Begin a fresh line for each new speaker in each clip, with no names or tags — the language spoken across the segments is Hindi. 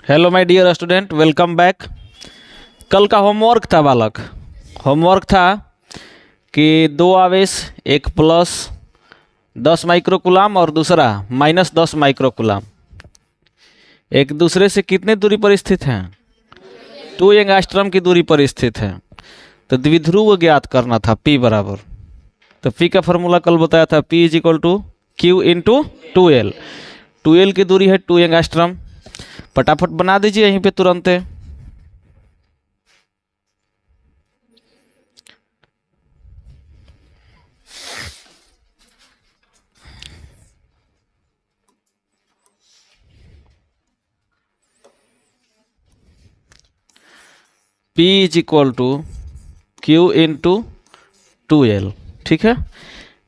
Hello my dear student, welcome back. कल का होमवर्क था बालक। होमवर्क था कि दो आवेश, एक प्लस 10 माइक्रोकूलाम और दूसरा माइनस 10 माइक्रोकूलाम, एक दूसरे से कितने दूरी पर स्थित हैं? 2 एंगस्ट्रॉम की दूरी पर स्थित हैं। तो द्विध्रुव ज्ञात करना था P बराबर। तो P का फॉर्मूला कल बताया था, P is equal to Q into 2L। 2L की दूरी है 2 एंगस्ट्रॉम। फटाफट बना दीजिए यहीं पे तुरंत। P is equal to Q into 2L। ठीक है,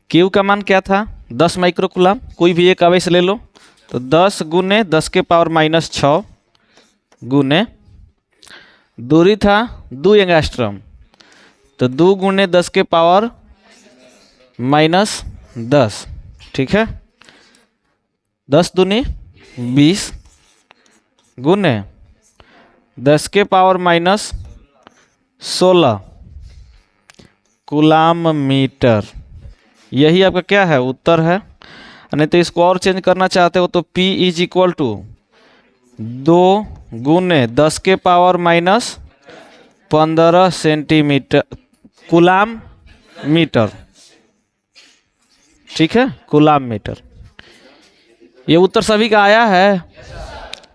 Q का मान क्या था? 10 माइक्रोकूलाम। कोई भी एक आवेश ले लो तो 10 गुने 10 के पावर माइनस 6 गुने दूरी था 2 एंगस्ट्रॉम, तो 2 गुने 10 के पावर माइनस 10। ठीक है, 10 दूनी 20 गुने 10 के पावर माइनस 16 कूलाम मीटर। यही आपका क्या है? उत्तर है। नहीं तो इसको और चेंज करना चाहते हो तो P इज इक्वल टू 2 गुने 10 के power minus 15 centimetre coulomb metre. ठीक है, कूलाम मीटर। ये उत्तर सभी का आया है।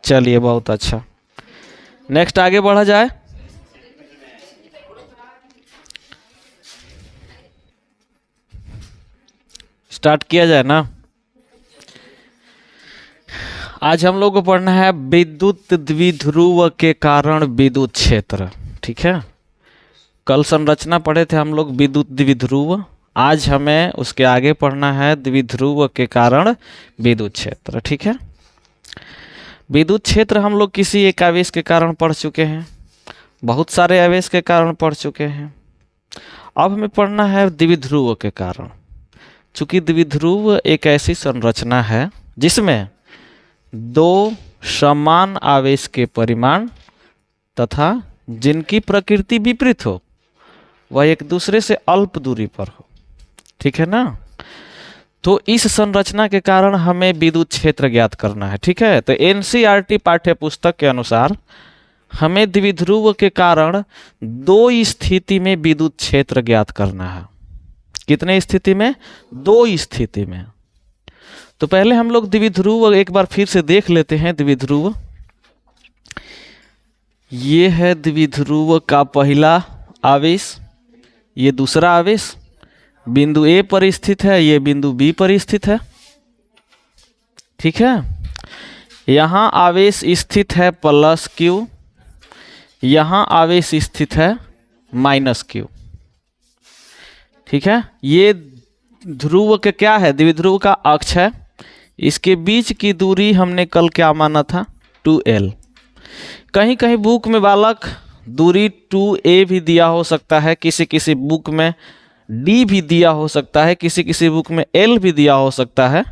चलिए, बहुत अच्छा। नेक्स्ट आगे बढ़ा जाए। स्टार्ट किया जाए ना। आज हम लोग को पढ़ना है विद्युत द्विध्रुव के कारण विद्युत क्षेत्र। ठीक है, कल संरचना पढ़े थे हम लोग विद्युत द्विध्रुव। आज हमें उसके आगे पढ़ना है द्विध्रुव के कारण विद्युत क्षेत्र। ठीक है, विद्युत क्षेत्र हम लोग किसी एक आवेश के कारण पढ़ चुके हैं, बहुत सारे आवेश के कारण पढ़ चुके हैं। अब हमें पढ़ना है द्विध्रुव के कारण। चूंकि द्विध्रुव एक ऐसी संरचना है जिसमें दो समान आवेश के परिमाण तथा जिनकी प्रकृति विपरीत हो, वह एक दूसरे से अल्प दूरी पर हो। ठीक है ना। तो इस संरचना के कारण हमें विद्युत क्षेत्र ज्ञात करना है। ठीक है, तो NCERT पाठ्य पुस्तक के अनुसार हमें द्विध्रुव के कारण 2 स्थिति में विद्युत क्षेत्र ज्ञात करना है। कितने स्थिति में? 2 स्थिति में। तो पहले हम लोग द्विध्रुव एक बार फिर से देख लेते हैं। द्विध्रुव ये है द्विध्रुव का पहला आवेश, ये दूसरा आवेश बिंदु A पर स्थित है, ये बिंदु B पर स्थित है। ठीक है, यहां आवेश स्थित है प्लस Q, यहां आवेश स्थित है माइनस Q। ठीक है, ये ध्रुव के क्या है? द्विध्रुव का अक्ष है। इसके बीच की दूरी हमने कल क्या माना था? 2L। कहीं कहीं बुक में बालक दूरी 2A भी दिया हो सकता है, किसी किसी बुक में D भी दिया हो सकता है, किसी किसी बुक में L भी दिया हो सकता है।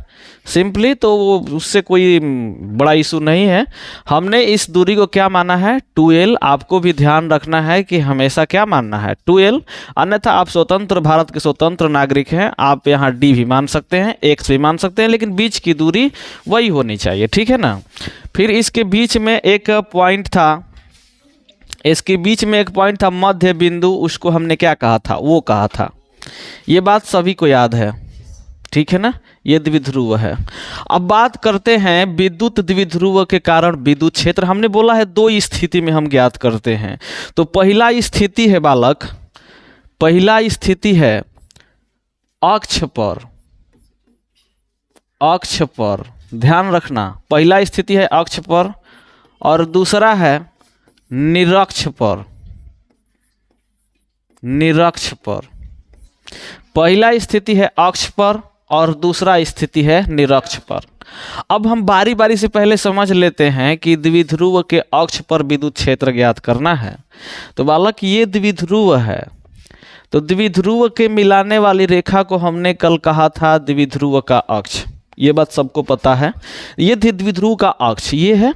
सिंपली तो वो उससे कोई बड़ा इशू नहीं है। हमने इस दूरी को क्या माना है? 2L। आपको भी ध्यान रखना है कि हमेशा क्या मानना है? 2L। अन्यथा आप स्वतंत्र भारत के स्वतंत्र नागरिक हैं, आप यहाँ D भी मान सकते हैं, X भी मान सकते हैं, लेकिन बीच की दूरी वही होनी चाहिए। ठीक है ना। फिर इसके बीच में एक पॉइंट था, इसके बीच में एक पॉइंट था मध्य बिंदु, उसको हमने क्या कहा था? वो कहा था। ये बात सभी को याद है। ठीक है ना, ये द्विध्रुव है। अब बात करते हैं विद्युत द्विध्रुव के कारण विद्युत क्षेत्र। हमने बोला है 2 स्थिति में हम ज्ञात करते हैं। तो पहला स्थिति है बालक, पहला स्थिति है अक्ष पर। अक्ष पर ध्यान रखना, पहला स्थिति है अक्ष पर और दूसरा है निरक्ष पर। निरक्ष पर। पहला स्थिति है अक्ष पर और दूसरा स्थिति है निरक्ष पर। अब हम बारी बारी से पहले समझ लेते हैं कि द्विध्रुव के अक्ष पर विद्युत क्षेत्र ज्ञात करना है। तो बालक ये द्विध्रुव है, तो द्विध्रुव के मिलाने वाली रेखा को हमने कल कहा था द्विध्रुव का अक्ष। ये बात सबको पता है। ये द्विध्रुव का अक्ष ये है।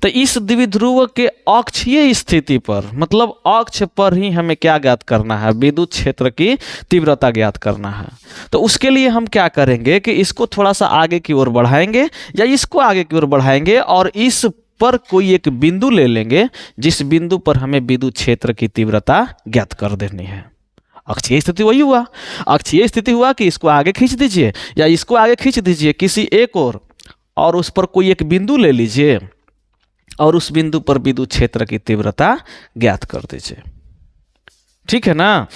तो इस द्विध्रुव के अक्षीय स्थिति पर, मतलब अक्ष पर ही हमें क्या ज्ञात करना है, विद्युत क्षेत्र की तीव्रता ज्ञात करना है। तो उसके लिए हम क्या करेंगे कि इसको थोड़ा सा आगे की ओर बढ़ाएंगे या इसको आगे की ओर बढ़ाएंगे और इस पर कोई एक बिंदु ले लेंगे जिस बिंदु पर हमें विद्युत क्षेत्र की तीव्रता ज्ञात कर देनी है। अक्षीय स्थिति वही हुआ, अक्षीय स्थिति हुआ कि इसको आगे खींच दीजिए या इसको आगे खींच दीजिए किसी एक और उस पर कोई एक बिंदु ले लीजिए और उस बिंदु पर विद्युत क्षेत्र की तीव्रता ज्ञात कर दीजिए। ठीक है ना।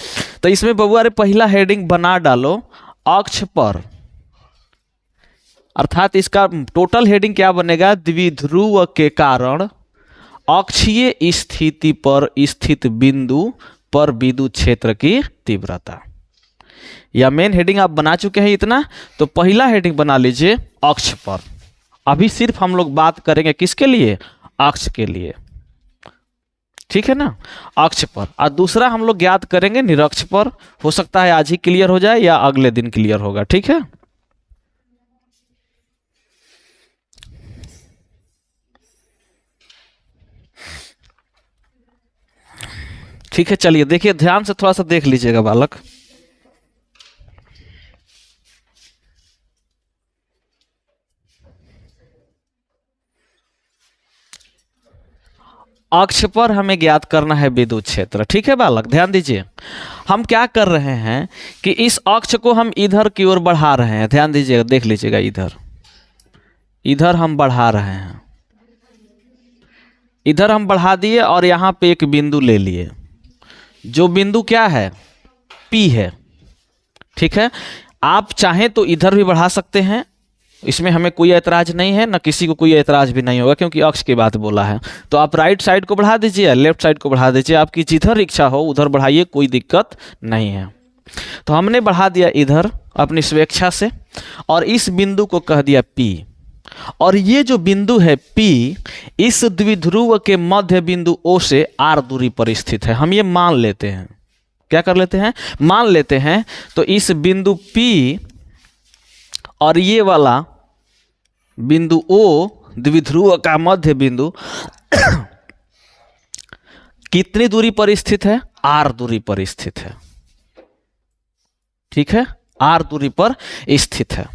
तो इसमें बबुआ रे पहला हेडिंग बना डालो अक्ष पर, अर्थात इसका टोटल हेडिंग क्या बनेगा, द्विध्रुव के कारण अक्षीय स्थिति पर स्थित बिंदु पर विद्युत क्षेत्र की तीव्रता। या मेन हेडिंग आप बना चुके हैं इतना, तो पहला हेडिंग बना लीजिए अक्ष पर। अभी सिर्फ हम लोग बात करेंगे किसके लिए, अक्ष के लिए। ठीक है ना, अक्ष पर। और दूसरा हम लोग ज्ञात करेंगे निरक्ष पर। हो सकता है आज ही क्लियर हो जाए या अगले दिन क्लियर होगा। ठीक है, ठीक है। चलिए देखिए, ध्यान से थोड़ा सा देख लीजिएगा बालक। अक्ष पर हमें ज्ञात करना है विद्युत क्षेत्र। ठीक है बालक, ध्यान दीजिए। हम क्या कर रहे हैं कि इस अक्ष को हम इधर की ओर बढ़ा रहे हैं। ध्यान दीजिएगा, देख लीजिएगा, इधर इधर हम बढ़ा रहे हैं, इधर हम बढ़ा दिए और यहां पे एक बिंदु ले लिए। जो बिंदु क्या है, P है। ठीक है, आप चाहें तो इधर भी बढ़ा सकते हैं, इसमें हमें कोई ऐतराज नहीं है, ना किसी को कोई ऐतराज भी नहीं होगा क्योंकि अक्ष की बात बोला है। तो आप राइट साइड को बढ़ा दीजिए, लेफ्ट साइड को बढ़ा दीजिए, आपकी जिधर इच्छा हो उधर बढ़ाइए, कोई दिक्कत नहीं है। तो हमने बढ़ा दिया इधर अपनी स्वेच्छा से और इस बिंदु को कह दिया P। और ये जो बिंदु है P इस द्विध्रुव के मध्य बिंदु O से R दूरी पर स्थित है। हम ये मान लेते हैं, क्या कर लेते हैं, मान लेते हैं। तो इस बिंदु P और ये वाला बिंदु O, द्विध्रुव का मध्य बिंदु कितनी दूरी पर स्थित है, R दूरी पर स्थित है। ठीक है, R दूरी पर स्थित है।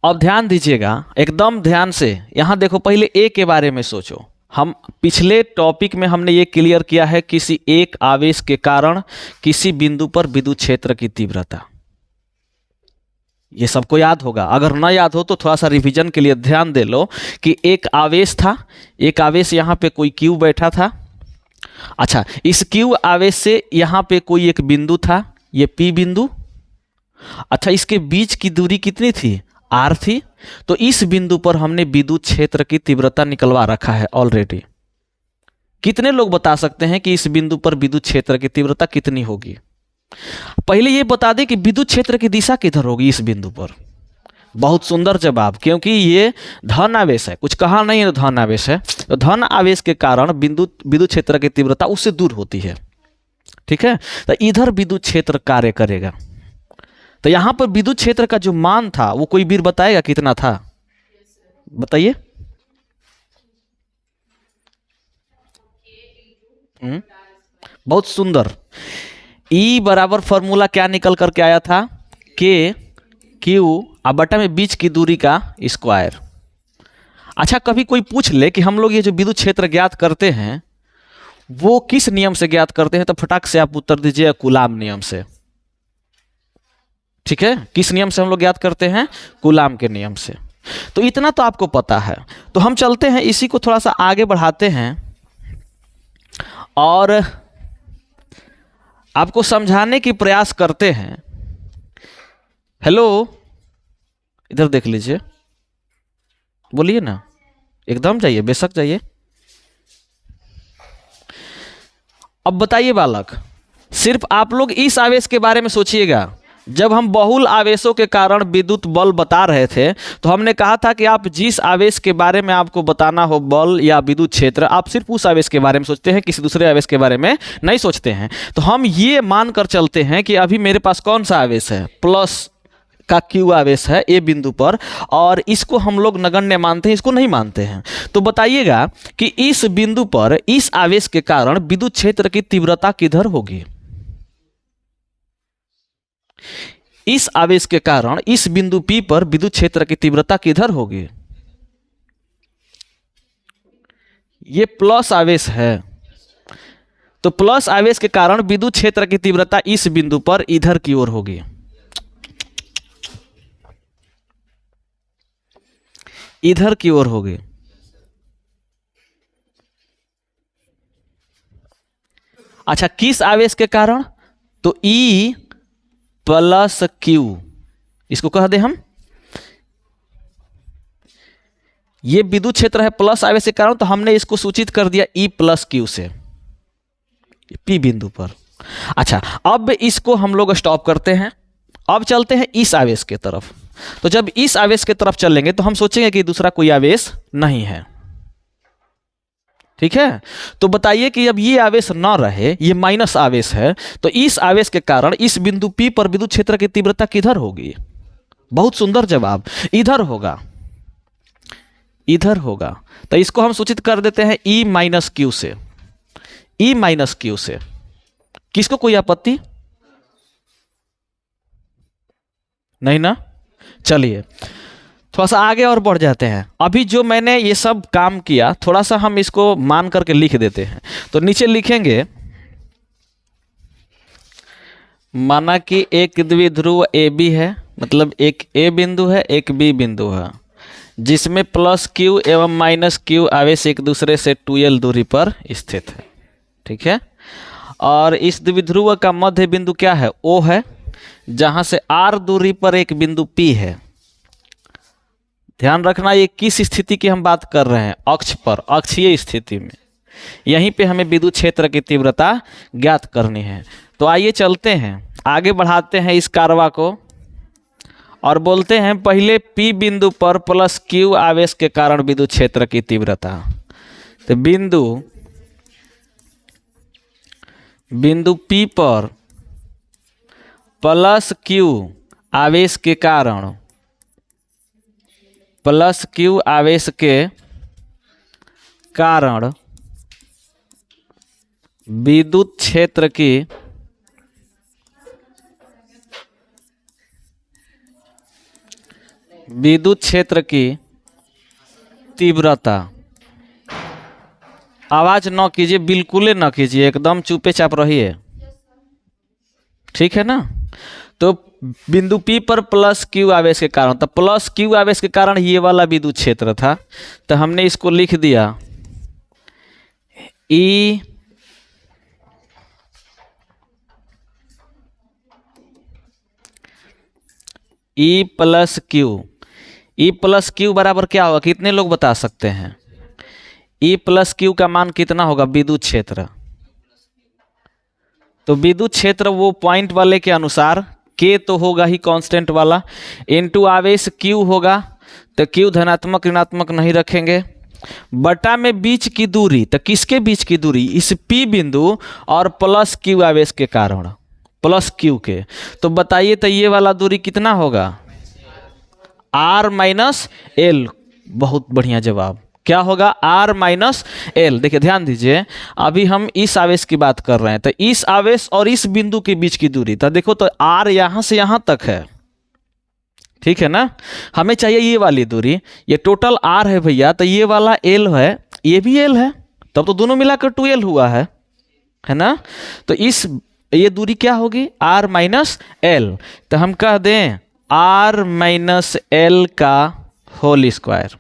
अब ध्यान दीजिएगा, एकदम ध्यान से। यहां देखो, पहले A के बारे में सोचो। हम पिछले टॉपिक में हमने ये क्लियर किया है, किसी एक आवेश के कारण किसी बिंदु पर विद्युत क्षेत्र की तीव्रता। ये सबको याद होगा, अगर ना याद हो तो थोड़ा सा रिवीजन के लिए ध्यान दे लो कि एक आवेश था, एक आवेश यहाँ पे कोई Q बैठा था। अच्छा, इस Q आवेश से यहाँ पे कोई एक बिंदु था, ये P बिंदु। अच्छा, इसके बीच की दूरी कितनी थी, R थी। तो इस बिंदु पर हमने विद्युत क्षेत्र की तीव्रता निकलवा रखा है ऑलरेडी। कितने लोग बता सकते हैं कि इस बिंदु पर विद्युत क्षेत्र की तीव्रता कितनी होगी? पहले ये बता दें कि विद्युत क्षेत्र की दिशा किधर होगी इस बिंदु पर। बहुत सुंदर जवाब, क्योंकि ये धन आवेश है, कुछ कहा नहीं है, धन आवेश है। तो धन आवेश के कारण विद्युत क्षेत्र की तीव्रता उससे दूर होती है। ठीक है, तो इधर विद्युत क्षेत्र कार्य करेगा। तो यहां पर विद्युत क्षेत्र का जो मान था वो कोई वीर बताएगा कितना था, बताइए। बहुत सुंदर। E बराबर फॉर्मूला क्या निकल करके आया था, K Q और बटा में बीच की दूरी का स्क्वायर। अच्छा, कभी कोई पूछ ले कि हम लोग ये जो विद्युत क्षेत्र ज्ञात करते हैं वो किस नियम से ज्ञात करते हैं, तो फटाक से आप उत्तर दीजिए, कूलाम नियम से। ठीक है, किस नियम से हम लोग ज्ञात करते हैं, कूलाम के नियम से। तो इतना तो आपको पता है। तो हम चलते हैं, इसी को थोड़ा सा आगे बढ़ाते हैं और आपको समझाने की प्रयास करते हैं। हेलो, इधर देख लीजिए, बोलिए ना, एकदम जाइए, बेशक जाइए। अब बताइए बालक, सिर्फ आप लोग इस आवेश के बारे में सोचिएगा। जब हम बहुल आवेशों के कारण विद्युत बल बता रहे थे तो हमने कहा था कि आप जिस आवेश के बारे में आपको बताना हो बल या विद्युत क्षेत्र, आप सिर्फ उस आवेश के बारे में सोचते हैं, किसी दूसरे आवेश के बारे में नहीं सोचते हैं। तो हम ये मानकर चलते हैं कि अभी मेरे पास कौन सा आवेश है, प्लस का क्यू आवेश है ए बिंदु पर, और इसको हम लोग नगण्य मानते हैं, इसको नहीं मानते हैं, तो बताइएगा कि इस बिंदु पर इस आवेश के कारण विद्युत क्षेत्र की तीव्रता किधर होगी? इस आवेश के कारण इस बिंदु P पर विद्युत क्षेत्र की तीव्रता किधर होगी? ये प्लस आवेश है, तो प्लस आवेश के कारण विद्युत क्षेत्र की तीव्रता इस बिंदु पर इधर की ओर होगी। इधर की ओर होगी। अच्छा, किस आवेश के कारण? तो E प्लस Q, इसको कह दे हम, ये विद्युत क्षेत्र है प्लस आवेश के कारण, तो हमने इसको सूचित कर दिया E प्लस Q से P बिंदु पर। अच्छा, अब इसको हम लोग स्टॉप करते हैं, अब चलते हैं इस आवेश के तरफ। तो जब इस आवेश के तरफ चलेंगे तो हम सोचेंगे कि दूसरा कोई आवेश नहीं है, ठीक है। तो बताइए कि अब ये आवेश ना रहे, ये माइनस आवेश है, तो इस आवेश के कारण इस बिंदु P पर विद्युत क्षेत्र की तीव्रता किधर होगी? बहुत सुंदर जवाब, इधर होगा, इधर होगा। तो इसको हम सूचित कर देते हैं E माइनस क्यू से, E माइनस क्यू से। किसको कोई आपत्ति नहीं ना? चलिए थोड़ा सा आगे और बढ़ जाते हैं। अभी जो मैंने ये सब काम किया, थोड़ा सा हम इसको मान करके लिख देते हैं। तो नीचे लिखेंगे, माना कि एक द्विध्रुव ए बी है, मतलब एक ए बिंदु है एक बी बिंदु है, जिसमें प्लस क्यू एवं माइनस क्यू आवेश एक दूसरे से 2l दूरी पर स्थित है, ठीक है। और इस द्विध्रुव का मध्य बिंदु क्या है? O है, जहां से r दूरी पर एक बिंदु P है। ध्यान रखना ये किस स्थिति की हम बात कर रहे हैं? अक्ष पर, अक्षीय स्थिति में। यहीं पे हमें विद्युत क्षेत्र की तीव्रता ज्ञात करनी है। तो आइए चलते हैं, आगे बढ़ाते हैं इस कारवा को और बोलते हैं पहले P बिंदु पर प्लस Q आवेश के कारण विद्युत क्षेत्र की तीव्रता। तो बिंदु P पर प्लस Q आवेश के कारण, प्लस Q आवेश के कारण विद्युत क्षेत्र की तीव्रता। आवाज न कीजिए, बिल्कुल न कीजिए, एकदम चुपे चाप रहिए, ठीक है ना। तो बिंदु P पर प्लस Q आवेश के कारण, तो प्लस Q आवेश के कारण ये वाला विद्युत क्षेत्र था, तो हमने इसको लिख दिया E plus Q। E plus Q बराबर क्या होगा? कितने लोग बता सकते हैं? E प्लस Q का मान कितना होगा? विद्युत क्षेत्र। तो विद्युत क्षेत्र वो पॉइंट वाले के अनुसार K तो होगा ही कांस्टेंट वाला, इनटू आवेश Q होगा, तो Q धनात्मक ऋणात्मक नहीं रखेंगे, बटा में बीच की दूरी। तो किसके बीच की दूरी? इस P बिंदु और प्लस Q आवेश के कारण, प्लस Q के। तो बताइए तो ये वाला दूरी कितना होगा? R minus L। बहुत बढ़िया जवाब। क्या होगा? R minus L। देखिए ध्यान दीजिए, अभी हम इस आवेश की बात कर रहे हैं, तो इस आवेश और इस बिंदु के बीच की दूरी, तो देखो तो R यहां से यहां तक है, ठीक है ना। हमें चाहिए ये वाली दूरी, ये टोटल R है भैया, तो ये वाला L है, ये भी L है, तब तो दोनों मिलाकर 2L हुआ है ना। तो ये दूरी क्या होगी? R minus L। तो हम कह दें R माइनस L का whole square,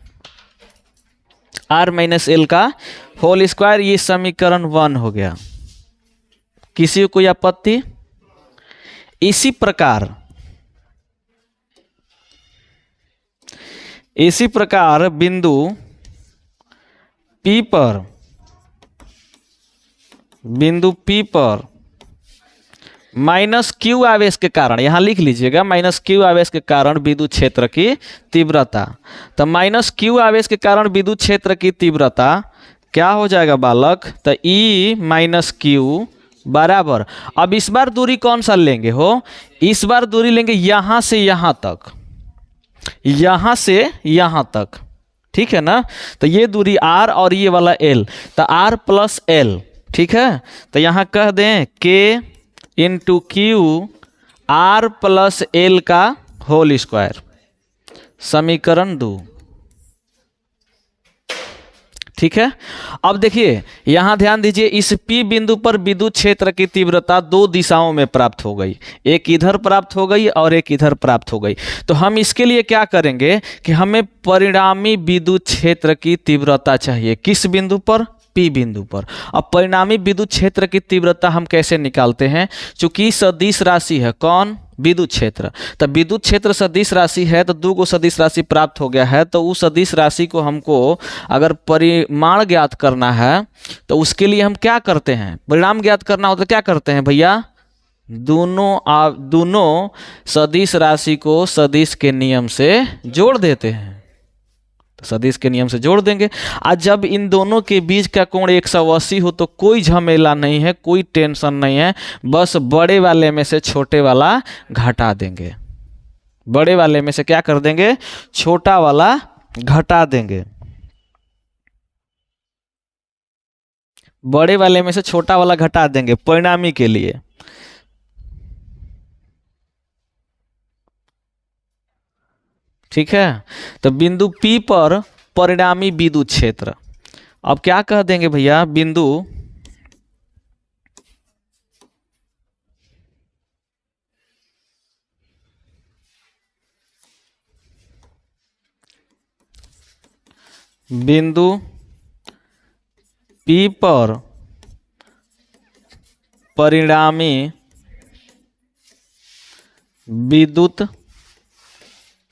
R minus L का होल स्क्वायर। ये समीकरण 1 हो गया। किसी को कोई आपत्ति? इसी प्रकार बिंदु P पर माइनस Q आवेश के कारण, यहां लिख लीजिएगा, माइनस Q आवेश के कारण विद्युत क्षेत्र की तीव्रता। तो माइनस Q आवेश के कारण विद्युत क्षेत्र की तीव्रता क्या हो जाएगा बालक? तो E माइनस Q बराबर। अब इस बार दूरी कौन सा लेंगे हो, इस बार दूरी लेंगे यहां से यहां तक, यहां से यहां तक, ठीक है ना। तो ये दूरी r और ये वाला l, तो r प्लस l, ठीक है। तो यहां कह दें k into Q r plus l का होल स्क्वायर, समीकरण 2, ठीक है। अब देखिए यहां ध्यान दीजिए, इस P बिंदु पर विद्युत क्षेत्र की तीव्रता दो दिशाओं में प्राप्त हो गई, एक इधर प्राप्त हो गई और एक इधर प्राप्त हो गई। तो हम इसके लिए क्या करेंगे कि हमें परिणामी विद्युत क्षेत्र की तीव्रता चाहिए, किस बिंदु पर, P बिंदु पर। अब परिणामी विद्युत क्षेत्र की तीव्रता हम कैसे निकालते हैं, चूंकि सदिश राशि है, कौन, विद्युत क्षेत्र। तो विद्युत क्षेत्र सदिश राशि है, तो दो गो सदिश राशि प्राप्त हो गया है। तो उस सदिश राशि को हमको अगर परिमाण ज्ञात करना है तो उसके लिए हम क्या करते हैं, परिणाम ज्ञात करना हो तो क्या करते हैं भैया, दोनों सदिश राशि को सदिश के नियम से जोड़ देते हैं। सदिश के नियम से जोड़ देंगे। आज जब इन दोनों के बीच का कोण 180 हो तो कोई झमेला नहीं है, कोई टेंशन नहीं है, बस बड़े वाले में से छोटे वाला घटा देंगे, बड़े वाले में से क्या कर देंगे, छोटा वाला घटा देंगे, बड़े वाले में से छोटा वाला घटा देंगे परिणामी के लिए। ठीक है। तो बिंदु P पर परिणामी विद्युत क्षेत्र, अब क्या कह देंगे भैया, बिंदु P पर परिणामी विद्युत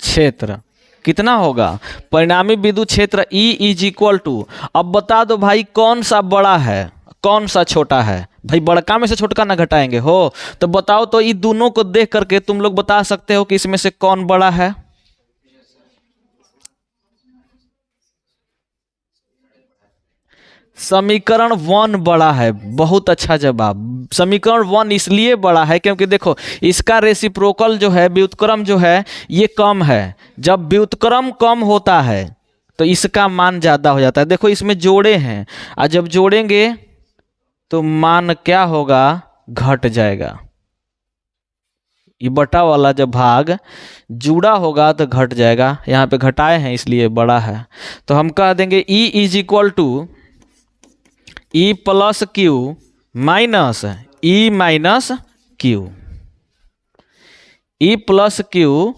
क्षेत्र कितना होगा, परिणामी विद्युत क्षेत्र E इज इक्वल टू, अब बता दो भाई कौन सा बड़ा है कौन सा छोटा है, भाई बड़का में से छोटका ना घटाएंगे हो, तो बताओ तो इन दोनों को देख करके तुम लोग बता सकते हो कि इसमें से कौन बड़ा है। समीकरण 1 बड़ा है, बहुत अच्छा जवाब। समीकरण 1 इसलिए बड़ा है क्योंकि देखो इसका रेसिप्रोकल जो है, व्युत्क्रम जो है ये कम है, जब व्युत्क्रम कम होता है तो इसका मान ज्यादा हो जाता है। देखो इसमें जोड़े हैं और जब जोड़ेंगे तो मान क्या होगा, घट जाएगा। ये बटा वाला जब भाग जुड़ा होगा तो घट जाएगा, यहाँ पे घटाए हैं इसलिए बड़ा है। तो हम कह देंगे E is equal to E plus Q minus E minus Q, E plus Q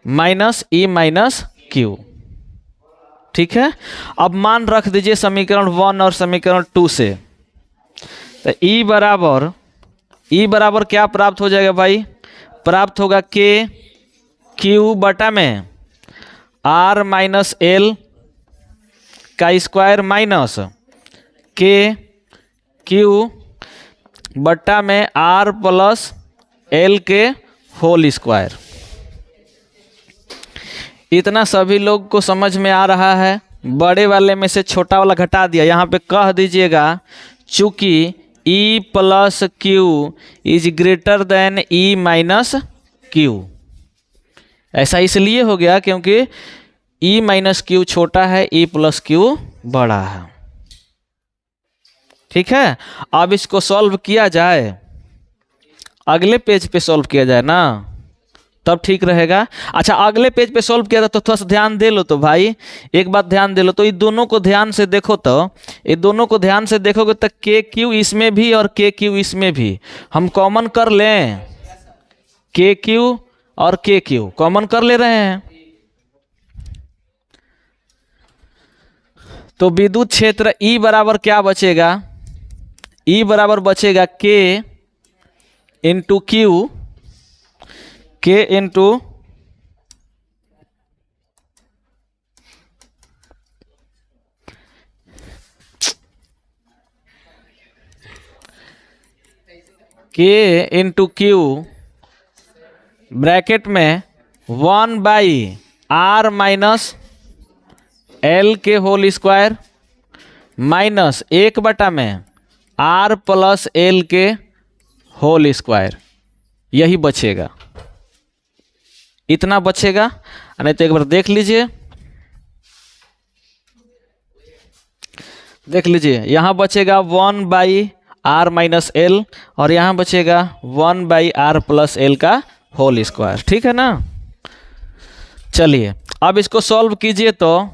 minus E minus Q, ठीक है। अब मान रख दीजिए समीकरण 1 और समीकरण 2 से, तो E बराबर क्या प्राप्त हो जाएगा भाई, प्राप्त होगा K क्यू बटा में R माइनस L का स्क्वायर माइनस K क्यू बट्टा में R प्लस L के होल स्क्वायर। इतना सभी लोग को समझ में आ रहा है। बड़े वाले में से छोटा वाला घटा दिया, यहाँ पे कह दीजिएगा चूंकि E plus Q is greater than E minus Q. ऐसा इसलिए हो गया क्योंकि E माइनस क्यू छोटा है, E प्लस क्यू बड़ा है, ठीक है। अब इसको सॉल्व किया जाए, अगले पेज पे सॉल्व किया जाए ना, तब ठीक रहेगा। अच्छा अगले पेज पे सॉल्व किया था तो थोड़ा सा ध्यान दे लो तो भाई, एक बात ध्यान दे लो तो, ये दोनों को ध्यान से देखो, तो ये दोनों को ध्यान से देखोगे तो के क्यू इसमें भी और के क्यू इसमें भी हम कॉमन कर लें, के क्यू और के क्यू कॉमन कर ले रहे हैं। तो विद्युत क्षेत्र E बराबर क्या बचेगा, E बराबर बचेगा K into Q, K into Q bracket में 1/r माइनस L के होल स्क्वायर माइनस 1 बटा में आर प्लस एल के होल स्क्वायर, यही बचेगा, इतना बचेगा। नहीं तो एक बार देख लीजिए, देख लीजिए यहाँ बचेगा 1/r-l और यहाँ बचेगा 1/r+l का होल स्क्वायर, ठीक है ना। चलिए अब इसको सॉल्व कीजिए, तो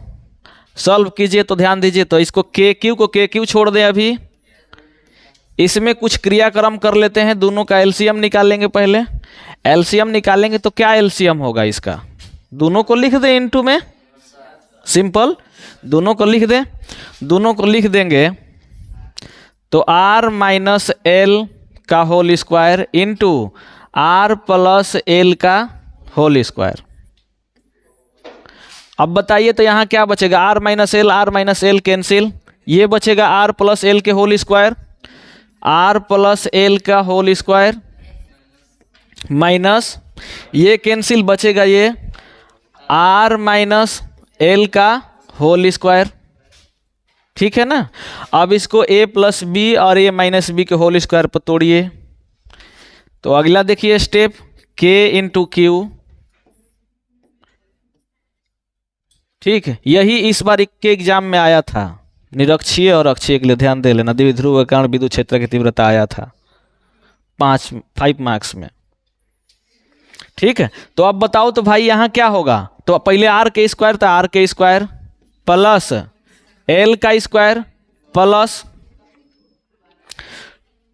ध्यान दीजिए, तो इसको KQ को KQ छोड़ दें अभी, इसमें कुछ क्रियाक्रम कर लेते हैं, दोनों का एलसीएम निकालेंगे। पहले एलसीएम निकालेंगे तो क्या एलसीएम होगा इसका, दोनों को लिख दें इनटू में, सिंपल, दोनों को लिख दें, दोनों को लिख देंगे तो r-l का होल स्क्वायर इंटू r+l का होल स्क्वायर। अब बताइए तो यहाँ क्या बचेगा, r-l कैंसिल, ये बचेगा r+l के होल स्क्वायर, r+l का होल स्क्वायर माइनस ये कैंसिल, बचेगा ये r-l का होल स्क्वायर, ठीक है ना। अब इसको a + b और a - b के होल स्क्वायर पर तोड़िए, तो अगला देखिए स्टेप k × q, ठीक है, यही इस बार के एग्जाम में आया था, निरक्षीय और अक्षीय के लिए ध्यान दे लेना, द्विध्रुव के कारण विद्युत क्षेत्र की तीव्रता आया था 5 मार्क्स में, ठीक है। तो अब बताओ तो भाई यहाँ क्या होगा, तो पहले r के स्क्वायर था, r के स्क्वायर प्लस l का square plus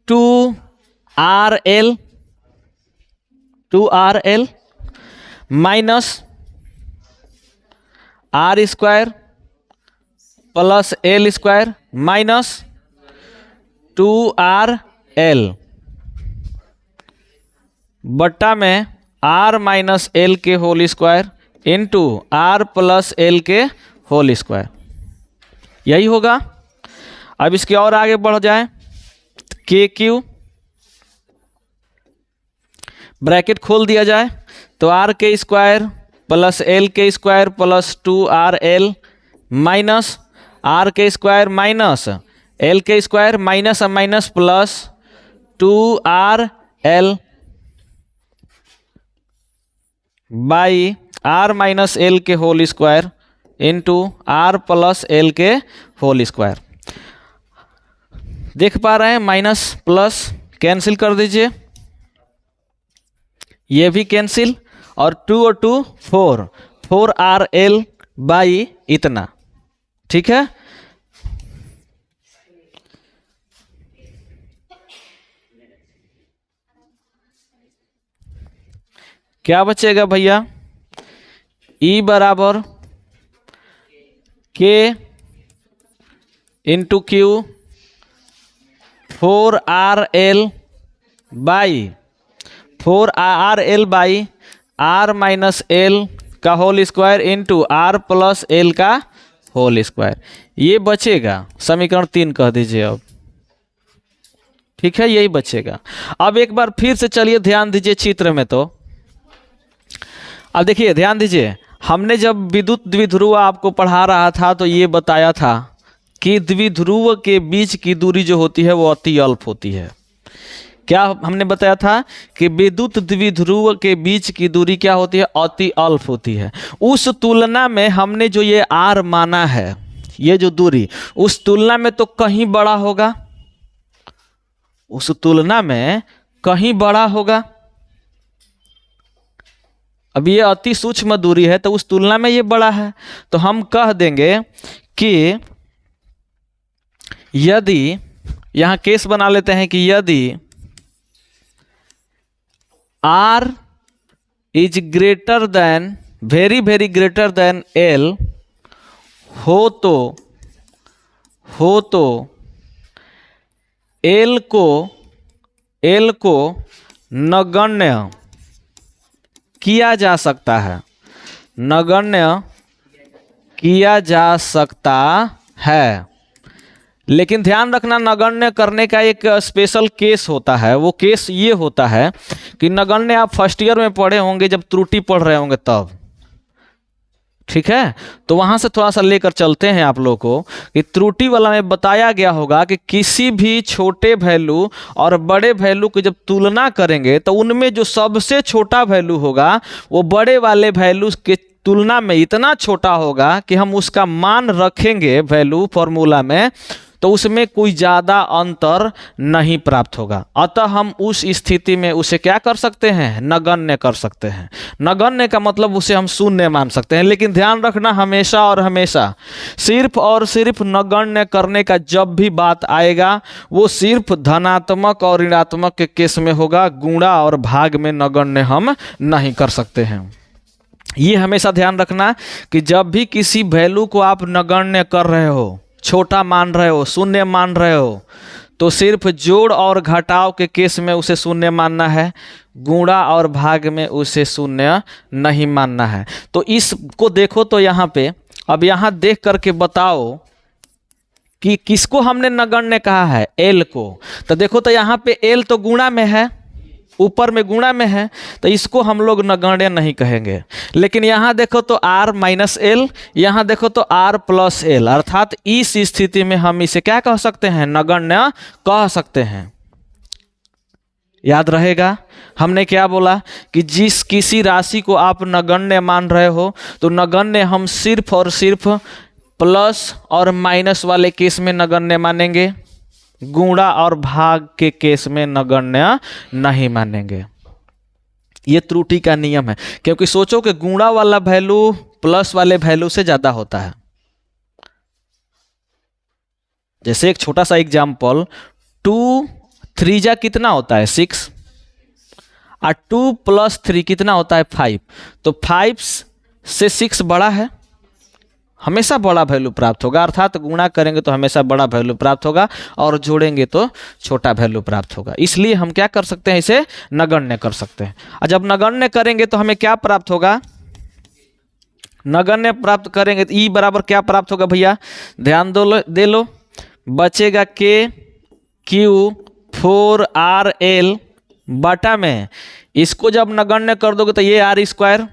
2rl minus r square plus l square minus 2rl बट्टा में r - l के होल स्क्वायर इंटू r+l के होल स्क्वायर, यही होगा। अब इसके और आगे बढ़ जाए, KQ ब्रैकेट खोल दिया जाए तो r के स्क्वायर प्लस l के square plus 2rl minus r के स्क्वायर माइनस l के square minus minus plus 2rl by r - l के होल स्क्वायर इंटू r+l के होल स्क्वायर। देख पा रहे हैं, माइनस प्लस कैंसिल कर दीजिए, ये भी कैंसिल, और 2 और 2 4rl बाई इतना, ठीक है। क्या बचेगा भैया, E बराबर k × q 4rl by r - l का होल स्क्वायर इंटू r+l का होल स्क्वायर, ये बचेगा, समीकरण 3 कह दीजिए अब, ठीक है, यही बचेगा। अब एक बार फिर से चलिए ध्यान दीजिए चित्र में, तो अब देखिए ध्यान दीजिए, हमने जब विद्युत द्विध्रुव आपको पढ़ा रहा था तो ये बताया था कि द्विध्रुव के बीच की दूरी जो होती है वो अति अल्प होती है। क्या हमने बताया था कि विद्युत द्विध्रुव के बीच की दूरी क्या होती है, अति अल्प होती है। उस तुलना में हमने जो ये r माना है, ये जो दूरी, उस तुलना में तो कहीं बड़ा होगा, उस तुलना में कहीं बड़ा होगा। अब ये अति सूक्ष्म दूरी है तो उस तुलना में ये बड़ा है, तो हम कह देंगे कि यदि, यहां केस बना लेते हैं कि यदि r is greater than, very very greater than l हो तो l को नगण्य किया जा सकता है, नगण्य किया जा सकता है। लेकिन ध्यान रखना, नगण्य करने का एक स्पेशल केस होता है, वो केस ये होता है कि नगण्य आप फर्स्ट ईयर में पढ़े होंगे, जब त्रुटि पढ़ रहे होंगे तब, ठीक है। तो वहां से थोड़ा सा लेकर चलते हैं आप लोगों को कि त्रुटि वाला में बताया गया होगा कि किसी भी छोटे वैल्यू और बड़े वैल्यू की जब तुलना करेंगे तो उनमें जो सबसे छोटा वैल्यू होगा वो बड़े वाले वैल्यू के तुलना में इतना छोटा होगा कि हम उसका मान रखेंगे वैल्यू फॉर्मूला में तो उसमें कोई ज़्यादा अंतर नहीं प्राप्त होगा। अतः हम उस स्थिति में उसे क्या कर सकते हैं, नगण्य कर सकते हैं। नगण्य का मतलब उसे हम शून्य मान सकते हैं। लेकिन ध्यान रखना हमेशा और हमेशा सिर्फ और सिर्फ नगण्य करने का जब भी बात आएगा वो सिर्फ धनात्मक और ऋणात्मक के केस में होगा। गुणा और भाग में नगण्य हम नहीं कर सकते हैं। ये हमेशा ध्यान रखना कि जब भी किसी वैल्यू को आप नगण्य कर रहे हो, छोटा मान रहे हो, शून्य मान रहे हो, तो सिर्फ जोड़ और घटाव के केस में उसे शून्य मानना है, गुणा और भाग में उसे शून्य नहीं मानना है। तो इसको देखो तो यहाँ पे अब यहाँ देख करके बताओ कि किसको हमने नगण्य कहा है, एल को। तो देखो तो यहाँ पे एल तो गुणा में है, ऊपर में गुणा में है, तो इसको हम लोग नगण्य नहीं कहेंगे। लेकिन यहाँ देखो तो r माइनस एल, यहाँ देखो तो r प्लस एल, अर्थात इस स्थिति में हम इसे क्या कह सकते हैं, नगण्य कह सकते हैं। याद रहेगा हमने क्या बोला कि जिस किसी राशि को आप नगण्य मान रहे हो तो नगण्य हम सिर्फ और सिर्फ प्लस और माइनस वाले केस में नगण्य मानेंगे, गुणा और भाग के केस में नगण्य नहीं मानेंगे। ये त्रुटि का नियम है, क्योंकि सोचो कि गुणा वाला वैल्यू प्लस वाले वैल्यू से ज्यादा होता है। जैसे एक छोटा सा एग्जांपल, 2 3 जा कितना होता है 6 और 2 + 3 कितना होता है 5। तो 5 से 6 बड़ा है, हमेशा बड़ा वैल्यू प्राप्त होगा। अर्थात गुणा करेंगे तो हमेशा बड़ा वैल्यू प्राप्त होगा और जोड़ेंगे तो छोटा वैल्यू प्राप्त होगा। इसलिए हम क्या कर सकते हैं, इसे नगण्य कर सकते हैं। और जब नगण्य करेंगे तो हमें क्या प्राप्त होगा, नगण्य प्राप्त करेंगे तो ई बराबर क्या प्राप्त होगा भैया, ध्यान दे लो, बचेगा के क्यू 4RL बटा में, इसको जब नगण्य कर दोगे तो ये r²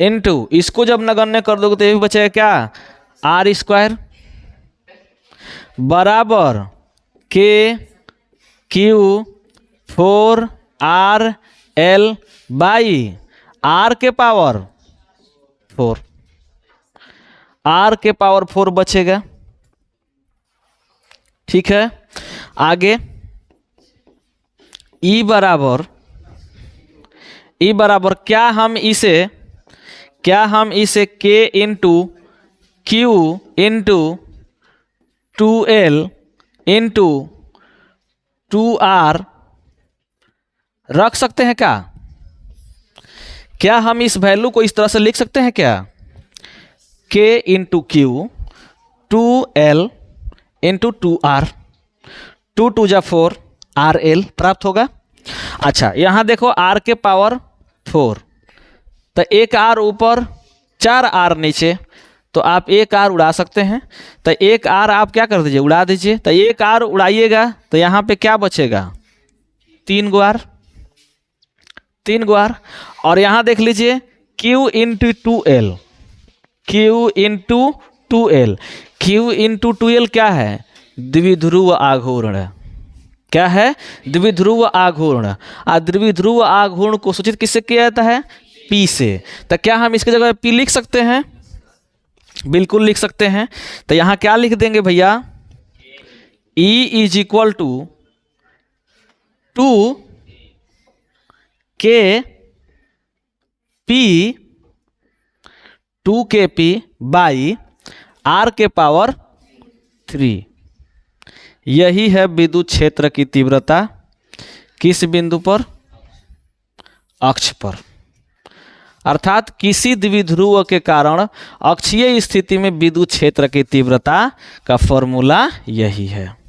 इनटू इसको जब नगण्य कर दोगे तो ये भी बचेगा क्या, r² बराबर के क्यू 4RL बाई r के पावर 4, r के पावर 4 बचेगा। ठीक है, आगे ई बराबर क्या हम इसे k into Q into 2L into 2R रख सकते हैं क्या हम इस वैल्यू को इस तरह से लिख सकते हैं क्या, k into Q 2L into 2R, 2 2 जा 4 RL प्राप्त होगा। अच्छा, यहाँ देखो r के पावर 4, तो एक r ऊपर 4r नीचे, तो आप एक r उड़ा सकते हैं। तो एक r आप क्या कर दीजिए, उड़ा दीजिए। तो एक r उड़ाइएगा तो यहाँ पे क्या बचेगा, 3 गो r। और यहाँ देख लीजिए q into 2L, q into 2L क्या है, द्विध्रुव आघूर्ण। क्या है, द्विध्रुव आघूर्ण। और द्विध्रुव आघूर्ण को सूचित किससे किया जाता है, P से। तो क्या हम इसके जगह P लिख सकते हैं, बिल्कुल लिख सकते हैं। तो यहाँ क्या लिख देंगे भैया, E is equal to 2kp by r के पावर 3। यही है विद्युत क्षेत्र की तीव्रता किस बिंदु पर, अक्ष पर। अर्थात किसी द्विध्रुव के कारण अक्षीय स्थिति में विद्युत क्षेत्र की तीव्रता का फॉर्मूला यही है।